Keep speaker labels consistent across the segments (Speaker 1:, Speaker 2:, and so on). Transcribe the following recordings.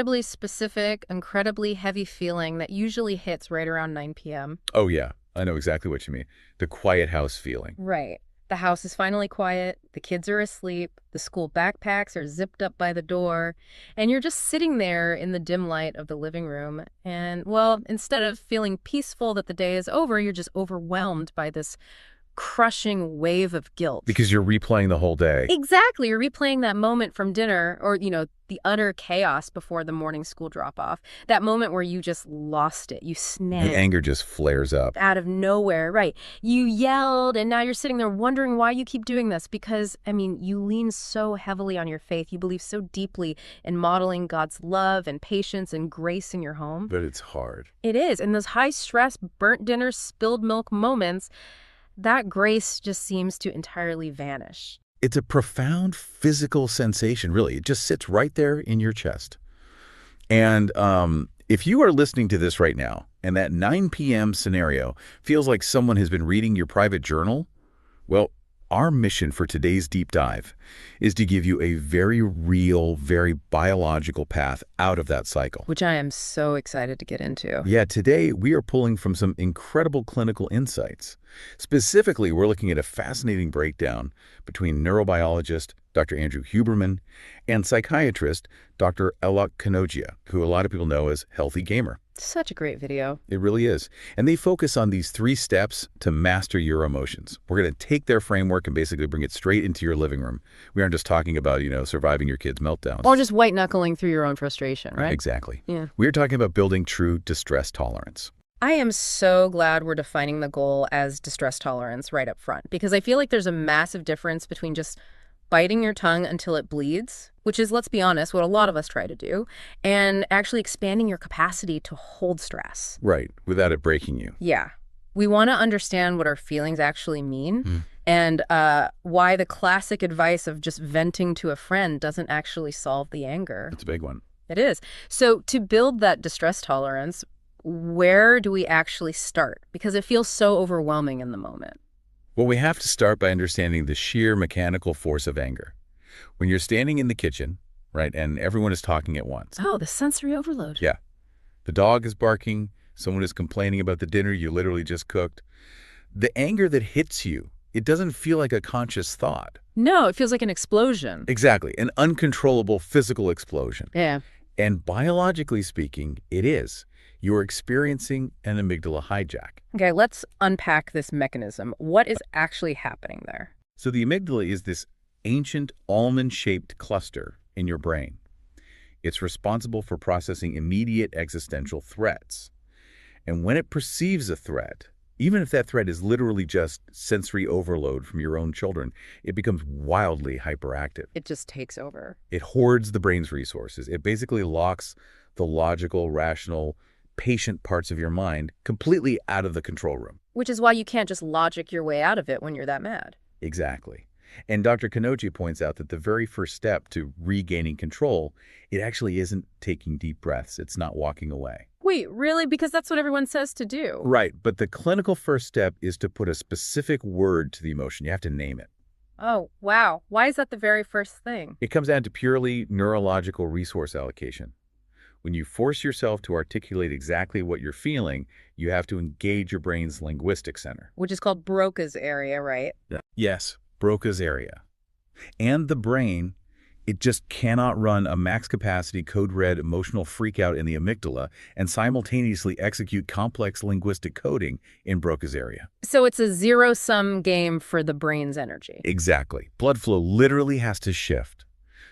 Speaker 1: incredibly specific, incredibly heavy feeling that usually hits right around 9 p.m.
Speaker 2: Oh, yeah. I know exactly what you mean. The quiet house feeling.
Speaker 1: Right. The house is finally quiet, the kids are asleep, the school backpacks are zipped up by the door, and you're just sitting there in the dim light of the living room. And, well, instead of feeling peaceful that the day is over, you're just overwhelmed by this crushing wave of guilt.
Speaker 2: Because you're replaying the whole day.
Speaker 1: Exactly. You're replaying that moment from dinner or, the utter chaos before the morning school drop-off. That moment where you just lost it. You snapped.
Speaker 2: The anger just flares up.
Speaker 1: Out of nowhere, right. You yelled, and now you're sitting there wondering why you keep doing this because, you lean so heavily on your faith. You believe so deeply in modeling God's love and patience and grace in your home.
Speaker 2: But it's hard.
Speaker 1: It is. And those high-stress, burnt dinner, spilled milk moments, that grace just seems to entirely vanish.
Speaker 2: It's a profound physical sensation, really. It just sits right there in your chest. And if you are listening to this right now, and that 9 p.m. scenario feels like someone has been reading your private journal, well, our mission for today's deep dive is to give you a very real, very biological path out of that cycle.
Speaker 1: Which I am so excited to get into.
Speaker 2: Yeah, today we are pulling from some incredible clinical insights. Specifically, we're looking at a fascinating breakdown between neurobiologist Dr. Andrew Huberman and psychiatrist Dr. Alok Kanojia, who a lot of people know as Healthy Gamer.
Speaker 1: Such a great video.
Speaker 2: It really is. And they focus on these 3 steps to master your emotions. We're going to take their framework and basically bring it straight into your living room. We aren't just talking about, surviving your kids' meltdowns.
Speaker 1: Or just white-knuckling through your own frustration, right?
Speaker 2: Exactly.
Speaker 1: Yeah.
Speaker 2: We're talking about building true distress tolerance.
Speaker 1: I am so glad we're defining the goal as distress tolerance right up front, because I feel like there's a massive difference between just biting your tongue until it bleeds, which is, let's be honest, what a lot of us try to do, and actually expanding your capacity to hold stress.
Speaker 2: Right, without it breaking you.
Speaker 1: Yeah. We want to understand what our feelings actually mean and why the classic advice of just venting to a friend doesn't actually solve the anger.
Speaker 2: It's a big one.
Speaker 1: It is. So to build that distress tolerance, where do we actually start? Because it feels so overwhelming in the moment.
Speaker 2: Well, we have to start by understanding the sheer mechanical force of anger. When you're standing in the kitchen, right, and everyone is talking at once.
Speaker 1: Oh, the sensory overload.
Speaker 2: Yeah. The dog is barking. Someone is complaining about the dinner you literally just cooked. The anger that hits you, it doesn't feel like a conscious thought.
Speaker 1: No, it feels like an explosion.
Speaker 2: Exactly. An uncontrollable physical explosion.
Speaker 1: Yeah.
Speaker 2: And biologically speaking, it is. You're experiencing an amygdala hijack.
Speaker 1: Okay, let's unpack this mechanism. What is actually happening there?
Speaker 2: So the amygdala is this ancient almond-shaped cluster in your brain. It's responsible for processing immediate existential threats. And when it perceives a threat, even if that threat is literally just sensory overload from your own children, it becomes wildly hyperactive.
Speaker 1: It just takes over.
Speaker 2: It hoards the brain's resources. It basically locks the logical, rational, patient parts of your mind completely out of the control room.
Speaker 1: Which is why you can't just logic your way out of it when you're that mad.
Speaker 2: Exactly. And Dr. Kanojia points out that the very first step to regaining control, it actually isn't taking deep breaths. It's not walking away.
Speaker 1: Wait, really? Because that's what everyone says to do.
Speaker 2: Right. But the clinical first step is to put a specific word to the emotion. You have to name it.
Speaker 1: Oh, wow. Why is that the very first thing?
Speaker 2: It comes down to purely neurological resource allocation. When you force yourself to articulate exactly what you're feeling, you have to engage your brain's linguistic center.
Speaker 1: Which is called Broca's area, right?
Speaker 2: Yes, Broca's area. And the brain, it just cannot run a max-capacity code-red emotional freakout in the amygdala and simultaneously execute complex linguistic coding in Broca's area.
Speaker 1: So it's a zero-sum game for the brain's energy.
Speaker 2: Exactly. Blood flow literally has to shift.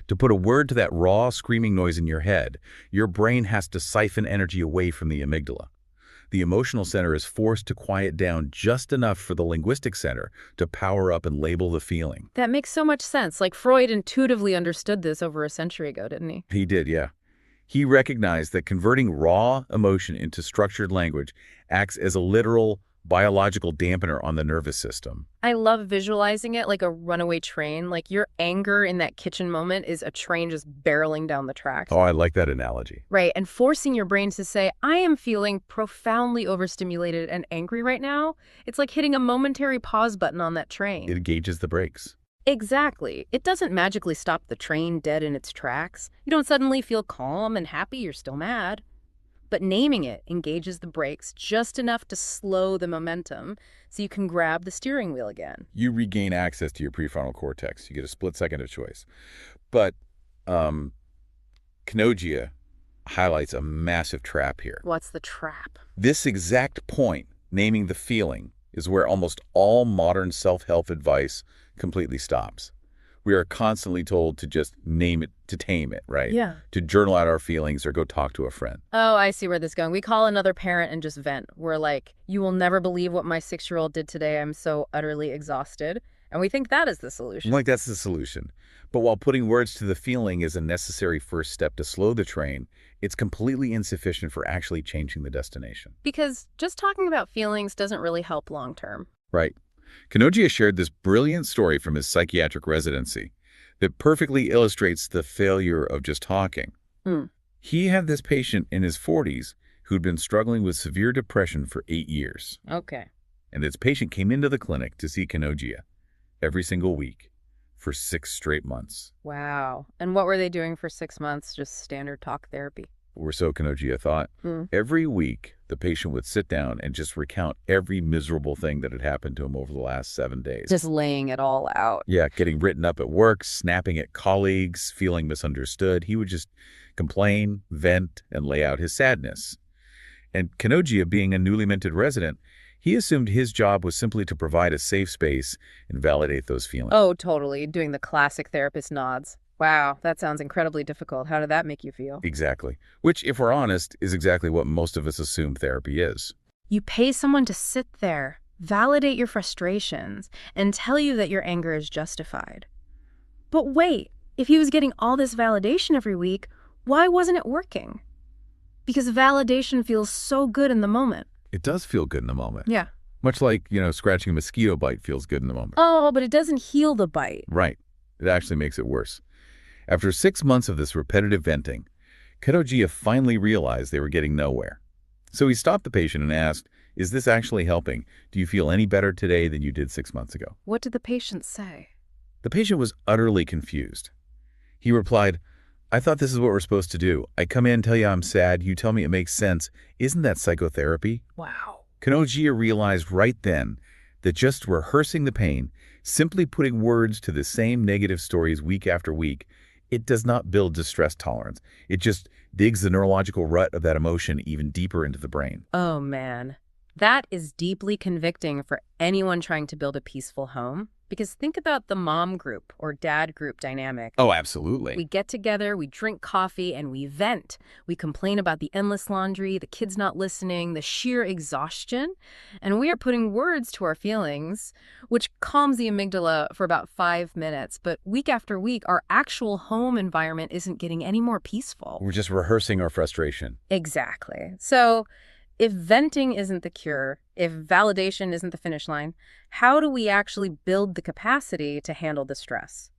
Speaker 2: To put a word to that raw, screaming noise in your head, your brain has to siphon energy away from the amygdala. The emotional center is forced to quiet down just enough for the linguistic center to power up and label the feeling.
Speaker 1: That makes so much sense. Like Freud intuitively understood this over a century ago, didn't he?
Speaker 2: He did, yeah. He recognized that converting raw emotion into structured language acts as a literal biological dampener on the nervous system.
Speaker 1: I love visualizing it like a runaway train. Like your anger in that kitchen moment is a train just barreling down the tracks.
Speaker 2: Oh, I like that analogy.
Speaker 1: Right, and forcing your brain to say, I am feeling profoundly overstimulated and angry right now. It's like hitting a momentary pause button on that train.
Speaker 2: It gauges the brakes.
Speaker 1: Exactly. It doesn't magically stop the train dead in its tracks. You don't suddenly feel calm and happy, you're still mad. But naming it engages the brakes just enough to slow the momentum so you can grab the steering wheel again.
Speaker 2: You regain access to your prefrontal cortex. You get a split second of choice. But um, Kanojia highlights a massive trap here.
Speaker 1: What's the trap?
Speaker 2: This exact point, naming the feeling, is where almost all modern self-help advice completely stops. We are constantly told to just name it, to tame it, right?
Speaker 1: Yeah.
Speaker 2: To journal out our feelings or go talk to a friend.
Speaker 1: Oh, I see where this is going. We call another parent and just vent. We're like, you will never believe what my 6-year-old did today. I'm so utterly exhausted. And we think that is the solution.
Speaker 2: Like that's the solution. But while putting words to the feeling is a necessary first step to slow the train, it's completely insufficient for actually changing the destination.
Speaker 1: Because just talking about feelings doesn't really help long term.
Speaker 2: Right. Kanojia shared this brilliant story from his psychiatric residency that perfectly illustrates the failure of just talking.
Speaker 1: Mm.
Speaker 2: He had this patient in his 40s who'd been struggling with severe depression for 8 years.
Speaker 1: Okay.
Speaker 2: And this patient came into the clinic to see Kanojia every single week for 6 straight months.
Speaker 1: Wow. And what were they doing for 6 months? Just standard talk therapy.
Speaker 2: Or so Kanojia thought. Every week, the patient would sit down and just recount every miserable thing that had happened to him over the last 7 days.
Speaker 1: Just laying it all out.
Speaker 2: Yeah, getting written up at work, snapping at colleagues, feeling misunderstood. He would just complain, vent, and lay out his sadness. And Kanojia, being a newly minted resident, he assumed his job was simply to provide a safe space and validate those feelings.
Speaker 1: Oh, totally. Doing the classic therapist nods. Wow, that sounds incredibly difficult. How did that make you feel?
Speaker 2: Exactly. Which, if we're honest, is exactly what most of us assume therapy is.
Speaker 1: You pay someone to sit there, validate your frustrations, and tell you that your anger is justified. But wait, if he was getting all this validation every week, why wasn't it working? Because validation feels so good in the moment.
Speaker 2: It does feel good in the moment.
Speaker 1: Yeah.
Speaker 2: Much like, scratching a mosquito bite feels good in the moment.
Speaker 1: Oh, but it doesn't heal the bite.
Speaker 2: Right. It actually makes it worse. After 6 months of this repetitive venting, Kanojia finally realized they were getting nowhere. So he stopped the patient and asked, "Is this actually helping? Do you feel any better today than you did 6 months ago?"
Speaker 1: What did the patient say?
Speaker 2: The patient was utterly confused. He replied, "I thought this is what we're supposed to do. I come in, tell you I'm sad, you tell me it makes sense. Isn't that psychotherapy?"
Speaker 1: Wow.
Speaker 2: Kanojia realized right then that just rehearsing the pain, simply putting words to the same negative stories week after week, it does not build distress tolerance. It just digs the neurological rut of that emotion even deeper into the brain.
Speaker 1: Oh, man. That is deeply convicting for anyone trying to build a peaceful home. Because think about the mom group or dad group dynamic.
Speaker 2: Oh, absolutely.
Speaker 1: We get together, we drink coffee, and we vent. We complain about the endless laundry, the kids not listening, the sheer exhaustion. And we are putting words to our feelings, which calms the amygdala for about 5 minutes. But week after week, our actual home environment isn't getting any more peaceful.
Speaker 2: We're just rehearsing our frustration.
Speaker 1: Exactly. So if venting isn't the cure, if validation isn't the finish line, how do we actually build the capacity to handle the stress?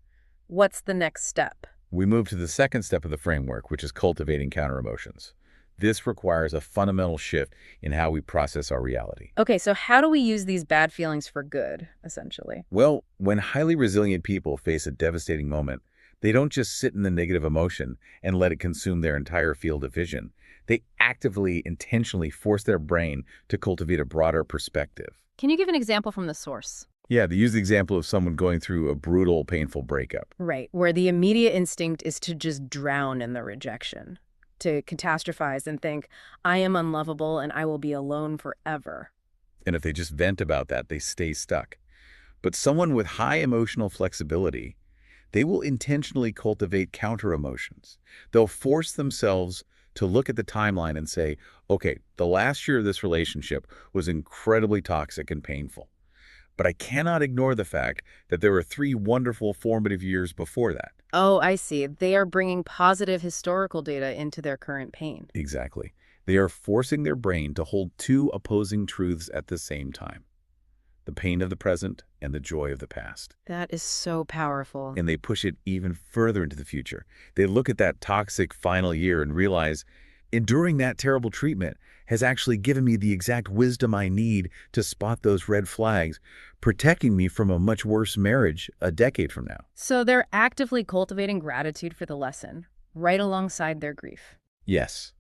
Speaker 1: What's the next step?
Speaker 2: We move to the second step of the framework, which is cultivating counter-emotions. This requires a fundamental shift in how we process our reality.
Speaker 1: Okay, so how do we use these bad feelings for good, essentially?
Speaker 2: Well, when highly resilient people face a devastating moment, they don't just sit in the negative emotion and let it consume their entire field of vision. They actively, intentionally force their brain to cultivate a broader perspective.
Speaker 1: Can you give an example from the source?
Speaker 2: Yeah, they use the example of someone going through a brutal, painful breakup.
Speaker 1: Right, where the immediate instinct is to just drown in the rejection, to catastrophize and think, I am unlovable and I will be alone forever.
Speaker 2: And if they just vent about that, they stay stuck. But someone with high emotional flexibility, they will intentionally cultivate counter-emotions. They'll force themselves to look at the timeline and say, okay, the last year of this relationship was incredibly toxic and painful. But I cannot ignore the fact that there were 3 wonderful formative years before that.
Speaker 1: Oh, I see. They are bringing positive historical data into their current pain.
Speaker 2: Exactly. They are forcing their brain to hold 2 opposing truths at the same time. The pain of the present and the joy of the past.
Speaker 1: That is so powerful.
Speaker 2: And they push it even further into the future. They look at that toxic final year and realize Enduring that terrible treatment has actually given me the exact wisdom I need to spot those red flags, protecting me from a much worse marriage a decade from now.
Speaker 1: So they're actively cultivating gratitude for the lesson, right alongside their grief.
Speaker 2: Yes,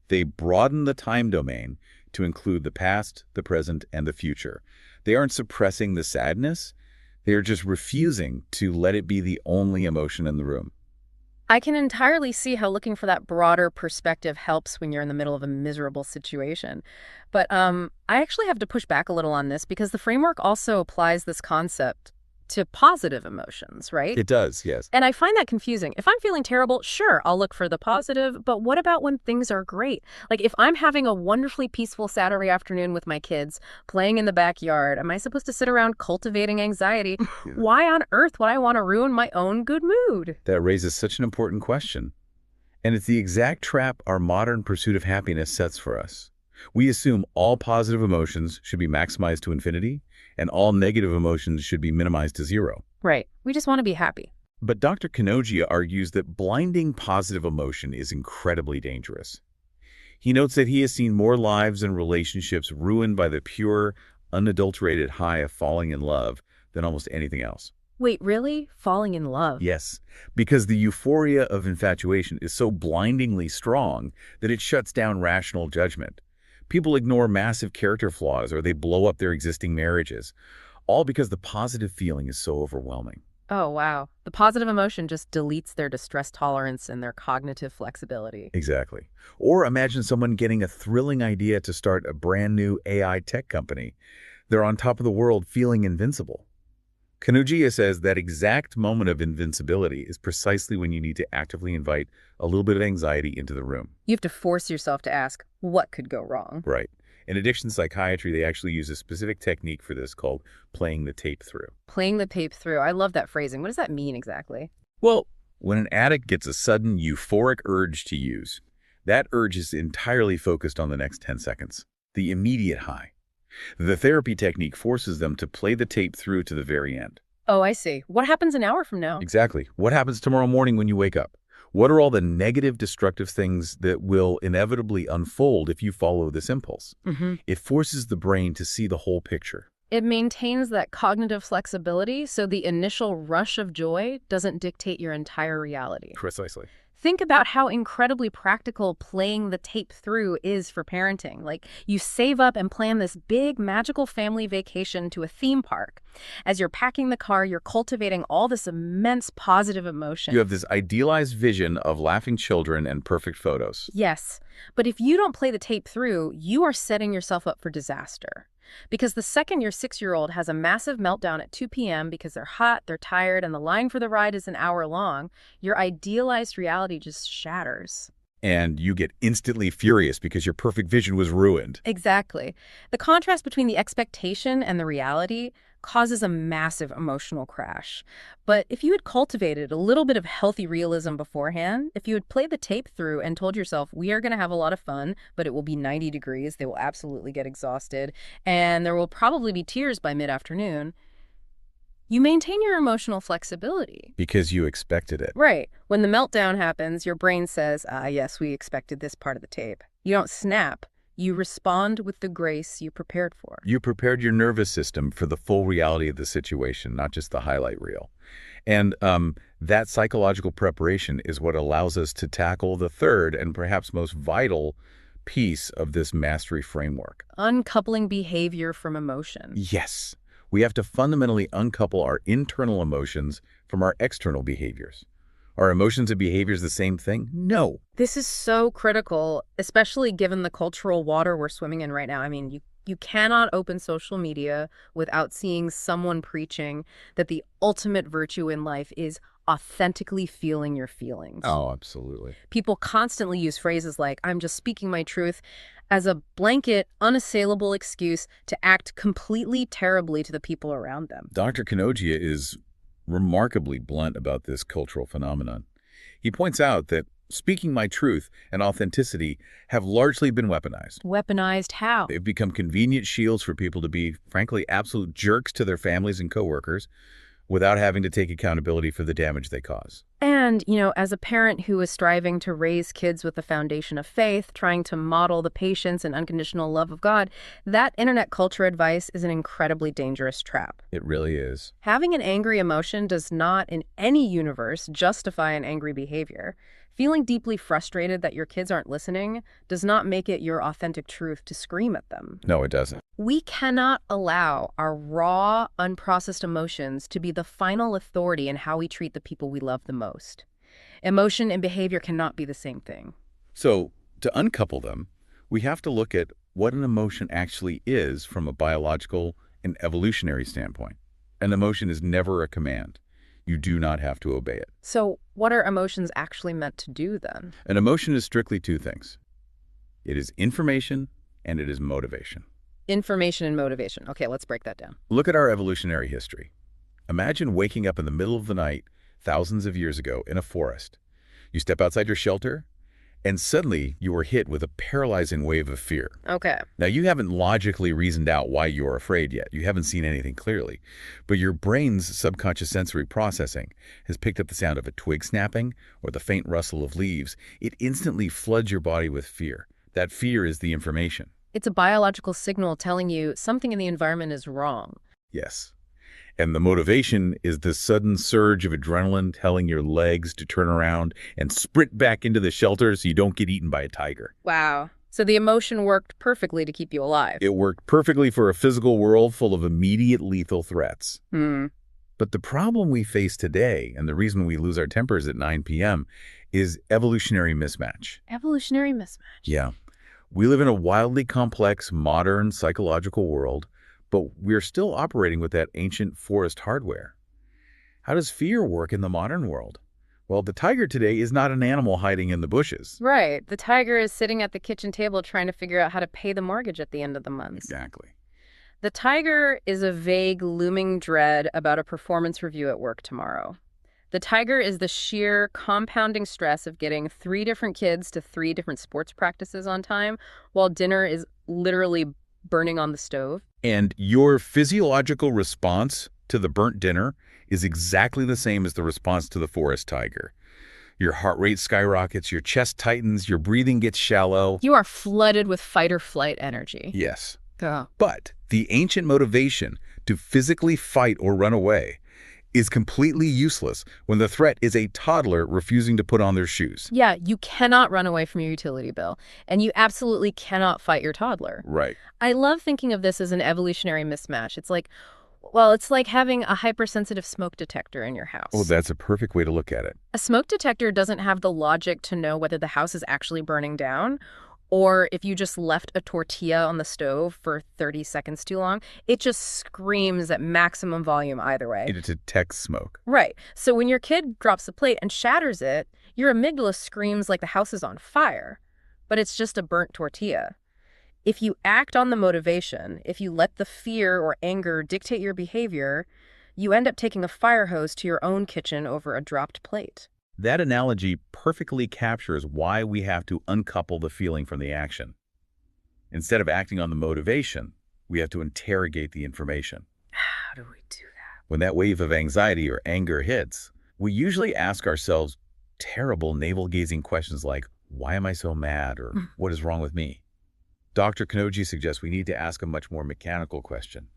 Speaker 2: they broaden the time domain to include the past, the present, and the future. They aren't suppressing the sadness. They are just refusing to let it be the only emotion in the room.
Speaker 1: I can entirely see how looking for that broader perspective helps when you're in the middle of a miserable situation. But I actually have to push back a little on this because the framework also applies this concept to positive emotions, right?
Speaker 2: It does, yes.
Speaker 1: And I find that confusing. If I'm feeling terrible, sure, I'll look for the positive, but what about when things are great? Like if I'm having a wonderfully peaceful Saturday afternoon with my kids, playing in the backyard, am I supposed to sit around cultivating anxiety? Why on earth would I want to ruin my own good mood?
Speaker 2: That raises such an important question. And it's the exact trap our modern pursuit of happiness sets for us. We assume all positive emotions should be maximized to infinity, and all negative emotions should be minimized to zero.
Speaker 1: Right. We just want to be happy.
Speaker 2: But Dr. Kanojia argues that blinding positive emotion is incredibly dangerous. He notes that he has seen more lives and relationships ruined by the pure, unadulterated high of falling in love than almost anything else.
Speaker 1: Wait, really? Falling in love?
Speaker 2: Yes, because the euphoria of infatuation is so blindingly strong that it shuts down rational judgment. People ignore massive character flaws or they blow up their existing marriages, all because the positive feeling is so overwhelming.
Speaker 1: Oh, wow. The positive emotion just deletes their distress tolerance and their cognitive flexibility.
Speaker 2: Exactly. Or imagine someone getting a thrilling idea to start a brand new AI tech company. They're on top of the world feeling invincible. Kanojia says that exact moment of invincibility is precisely when you need to actively invite a little bit of anxiety into the room.
Speaker 1: You have to force yourself to ask, what could go wrong?
Speaker 2: Right. In addiction psychiatry, they actually use a specific technique for this called playing the tape through.
Speaker 1: Playing the tape through. I love that phrasing. What does that mean exactly?
Speaker 2: Well, when an addict gets a sudden euphoric urge to use, that urge is entirely focused on the next 10 seconds, the immediate high. The therapy technique forces them to play the tape through to the very end.
Speaker 1: Oh, I see. What happens an hour from now?
Speaker 2: Exactly. What happens tomorrow morning when you wake up? What are all the negative, destructive things that will inevitably unfold if you follow this impulse? It forces the brain to see the whole picture.
Speaker 1: It maintains that cognitive flexibility, so the initial rush of joy doesn't dictate your entire reality.
Speaker 2: Precisely.
Speaker 1: Think about how incredibly practical playing the tape through is for parenting. Like, you save up and plan this big magical family vacation to a theme park. As you're packing the car, you're cultivating all this immense positive emotion.
Speaker 2: You have this idealized vision of laughing children and perfect photos.
Speaker 1: Yes, but if you don't play the tape through, you are setting yourself up for disaster. Because the second your 6-year-old has a massive meltdown at 2 p.m. because they're hot, they're tired, and the line for the ride is an hour long, your idealized reality just shatters.
Speaker 2: And you get instantly furious because your perfect vision was ruined.
Speaker 1: Exactly. The contrast between the expectation and the reality causes a massive emotional crash. But if you had cultivated a little bit of healthy realism beforehand, if you had played the tape through and told yourself, we are going to have a lot of fun, but it will be 90 degrees, they will absolutely get exhausted, and there will probably be tears by mid-afternoon, you maintain your emotional flexibility.
Speaker 2: Because you expected it.
Speaker 1: Right. When the meltdown happens, your brain says, yes, we expected this part of the tape. You don't snap. You respond with the grace you prepared for.
Speaker 2: You prepared your nervous system for the full reality of the situation, not just the highlight reel. And that psychological preparation is what allows us to tackle the third and perhaps most vital piece of this mastery framework.
Speaker 1: Uncoupling behavior from emotion.
Speaker 2: Yes. We have to fundamentally uncouple our internal emotions from our external behaviors. Are emotions and behaviors the same thing? No.
Speaker 1: This is so critical, especially given the cultural water we're swimming in right now. I mean, you cannot open social media without seeing someone preaching that the ultimate virtue in life is authentically feeling your feelings.
Speaker 2: Oh, absolutely.
Speaker 1: People constantly use phrases like, I'm just speaking my truth, as a blanket, unassailable excuse to act completely terribly to the people around them.
Speaker 2: Dr. Kanojia is remarkably blunt about this cultural phenomenon. He points out that speaking my truth and authenticity have largely been weaponized.
Speaker 1: Weaponized how?
Speaker 2: They've become convenient shields for people to be, frankly, absolute jerks to their families and coworkers, without having to take accountability for the damage they cause.
Speaker 1: And, as a parent who is striving to raise kids with the foundation of faith, trying to model the patience and unconditional love of God, that internet culture advice is an incredibly dangerous trap.
Speaker 2: It really is.
Speaker 1: Having an angry emotion does not, in any universe, justify an angry behavior. Feeling deeply frustrated that your kids aren't listening does not make it your authentic truth to scream at them.
Speaker 2: No, it doesn't.
Speaker 1: We cannot allow our raw, unprocessed emotions to be the final authority in how we treat the people we love the most. Emotion and behavior cannot be the same thing.
Speaker 2: So, to uncouple them, we have to look at what an emotion actually is from a biological and evolutionary standpoint. An emotion is never a command. You do not have to obey it.
Speaker 1: So, what are emotions actually meant to do then?
Speaker 2: An emotion is strictly two things. It is information and it is motivation.
Speaker 1: Information and motivation. Okay, let's break that down.
Speaker 2: Look at our evolutionary history. Imagine waking up in the middle of the night, thousands of years ago, in a forest. You step outside your shelter, and suddenly you are hit with a paralyzing wave of fear.
Speaker 1: Okay.
Speaker 2: Now, you haven't logically reasoned out why you're afraid yet. You haven't seen anything clearly. But your brain's subconscious sensory processing has picked up the sound of a twig snapping or the faint rustle of leaves. It instantly floods your body with fear. That fear is the information.
Speaker 1: It's a biological signal telling you something in the environment is wrong.
Speaker 2: Yes. And the motivation is the sudden surge of adrenaline telling your legs to turn around and sprint back into the shelter so you don't get eaten by a tiger.
Speaker 1: Wow. So the emotion worked perfectly to keep you alive.
Speaker 2: It worked perfectly for a physical world full of immediate lethal threats. But the problem we face today, and the reason we lose our tempers at 9 p.m., is evolutionary mismatch.
Speaker 1: Evolutionary mismatch.
Speaker 2: Yeah. We live in a wildly complex, modern, psychological world, but we're still operating with that ancient forest hardware. How does fear work in the modern world? Well, the tiger today is not an animal hiding in the bushes.
Speaker 1: Right. The tiger is sitting at the kitchen table trying to figure out how to pay the mortgage at the end of the month.
Speaker 2: Exactly.
Speaker 1: The tiger is a vague, looming dread about a performance review at work tomorrow. The tiger is the sheer compounding stress of getting 3 different kids to 3 different sports practices on time while dinner is literally burning on the stove.
Speaker 2: And your physiological response to the burnt dinner is exactly the same as the response to the forest tiger. Your heart rate skyrockets, your chest tightens, your breathing gets shallow.
Speaker 1: You are flooded with fight or flight energy.
Speaker 2: Yes.
Speaker 1: Oh.
Speaker 2: But the ancient motivation to physically fight or run away is completely useless when the threat is a toddler refusing to put on their shoes.
Speaker 1: Yeah, you cannot run away from your utility bill, and you absolutely cannot fight your toddler.
Speaker 2: Right.
Speaker 1: I love thinking of this as an evolutionary mismatch. It's like having a hypersensitive smoke detector in your house.
Speaker 2: Oh, that's a perfect way to look at it.
Speaker 1: A smoke detector doesn't have the logic to know whether the house is actually burning down or if you just left a tortilla on the stove for 30 seconds too long. It just screams at maximum volume either way.
Speaker 2: It detects smoke.
Speaker 1: Right. So when your kid drops the plate and shatters it, your amygdala screams like the house is on fire, but it's just a burnt tortilla. If you act on the motivation, if you let the fear or anger dictate your behavior, you end up taking a fire hose to your own kitchen over a dropped plate.
Speaker 2: That analogy perfectly captures why we have to uncouple the feeling from the action. Instead of acting on the motivation, we have to interrogate the information.
Speaker 1: How do we do that?
Speaker 2: When that wave of anxiety or anger hits, we usually ask ourselves terrible navel-gazing questions like, why am I so mad? Or what is wrong with me? Dr. Kanojia suggests we need to ask a much more mechanical question.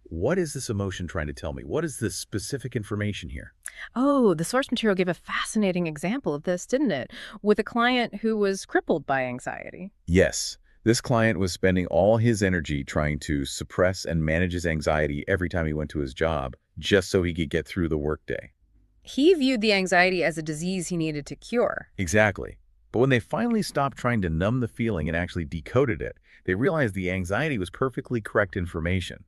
Speaker 2: What is this emotion trying to tell me? What is the specific information here?
Speaker 1: Oh, the source material gave a fascinating example of this, didn't it? With a client who was crippled by anxiety.
Speaker 2: Yes. This client was spending all his energy trying to suppress and manage his anxiety every time he went to his job, just so he could get through the workday.
Speaker 1: He viewed the anxiety as a disease he needed to cure.
Speaker 2: Exactly. But when they finally stopped trying to numb the feeling and actually decoded it, they realized the anxiety was perfectly correct information.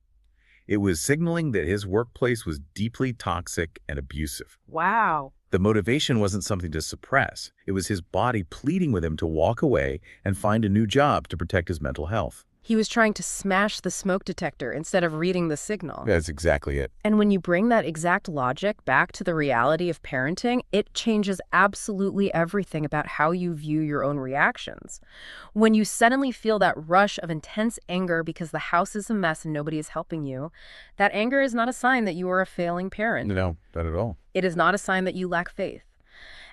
Speaker 2: It was signaling that his workplace was deeply toxic and abusive.
Speaker 1: Wow.
Speaker 2: The motivation wasn't something to suppress. It was his body pleading with him to walk away and find a new job to protect his mental health.
Speaker 1: He was trying to smash the smoke detector instead of reading the signal.
Speaker 2: That's exactly it.
Speaker 1: And when you bring that exact logic back to the reality of parenting, it changes absolutely everything about how you view your own reactions. When you suddenly feel that rush of intense anger because the house is a mess and nobody is helping you, that anger is not a sign that you are a failing parent.
Speaker 2: No, not at all.
Speaker 1: It is not a sign that you lack faith.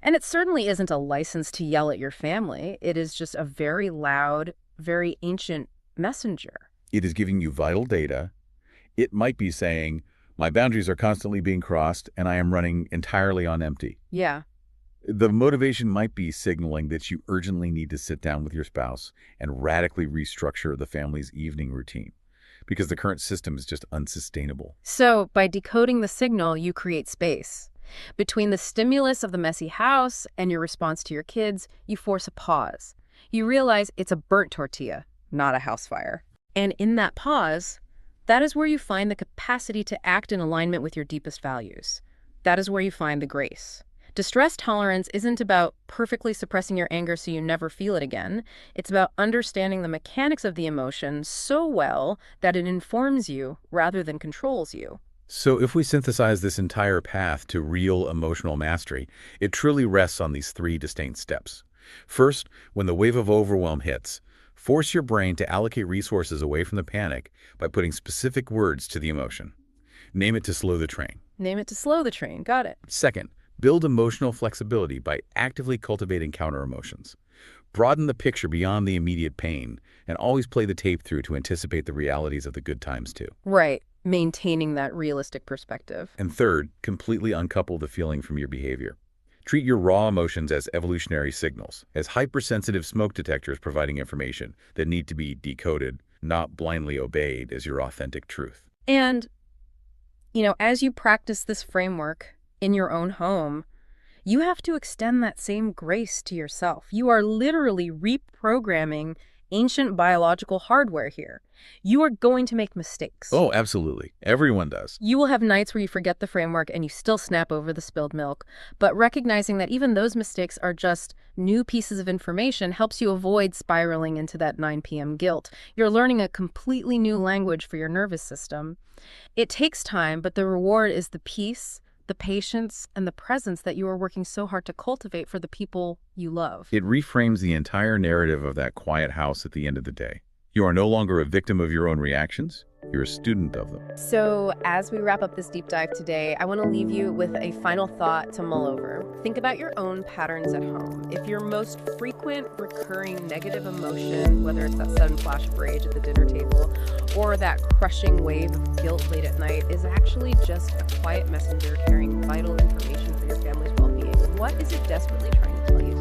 Speaker 1: And it certainly isn't a license to yell at your family. It is just a very loud, very ancient messenger.
Speaker 2: It is giving you vital data. It might be saying, my boundaries are constantly being crossed and I am running entirely on empty.
Speaker 1: Yeah.
Speaker 2: The motivation might be signaling that you urgently need to sit down with your spouse and radically restructure the family's evening routine because the current system is just unsustainable.
Speaker 1: So by decoding the signal, you create space. Between the stimulus of the messy house and your response to your kids, you force a pause. You realize it's a burnt tortilla, not a house fire. And in that pause, that is where you find the capacity to act in alignment with your deepest values. That is where you find the grace. Distress tolerance isn't about perfectly suppressing your anger so you never feel it again. It's about understanding the mechanics of the emotion so well that it informs you rather than controls you.
Speaker 2: So if we synthesize this entire path to real emotional mastery, it truly rests on these three distinct steps. First, when the wave of overwhelm hits, force your brain to allocate resources away from the panic by putting specific words to the emotion. Name it to slow the train.
Speaker 1: Name it to slow the train. Got it.
Speaker 2: Second, build emotional flexibility by actively cultivating counter-emotions. Broaden the picture beyond the immediate pain, and always play the tape through to anticipate the realities of the good times too.
Speaker 1: Right. Maintaining that realistic perspective.
Speaker 2: And third, completely uncouple the feeling from your behavior. Treat your raw emotions as evolutionary signals, as hypersensitive smoke detectors providing information that need to be decoded, not blindly obeyed as your authentic truth.
Speaker 1: And, as you practice this framework in your own home, you have to extend that same grace to yourself. You are literally reprogramming ancient biological hardware here. You are going to make mistakes.
Speaker 2: Oh, absolutely. Everyone does.
Speaker 1: You will have nights where you forget the framework and you still snap over the spilled milk, but recognizing that even those mistakes are just new pieces of information helps you avoid spiraling into that 9 p.m. guilt. You're learning a completely new language for your nervous system. It takes time, but the reward is the peace, the patience, and the presence that you are working so hard to cultivate for the people you love.
Speaker 2: It reframes the entire narrative of that quiet house at the end of the day. You are no longer a victim of your own reactions. You're a student of them.
Speaker 1: So as we wrap up this deep dive today, I want to leave you with a final thought to mull over. Think about your own patterns at home. If your most frequent recurring negative emotion, whether it's that sudden flash of rage at the dinner table or that crushing wave of guilt late at night, is actually just a quiet messenger carrying vital information for your family's well-being, what is it desperately trying to tell you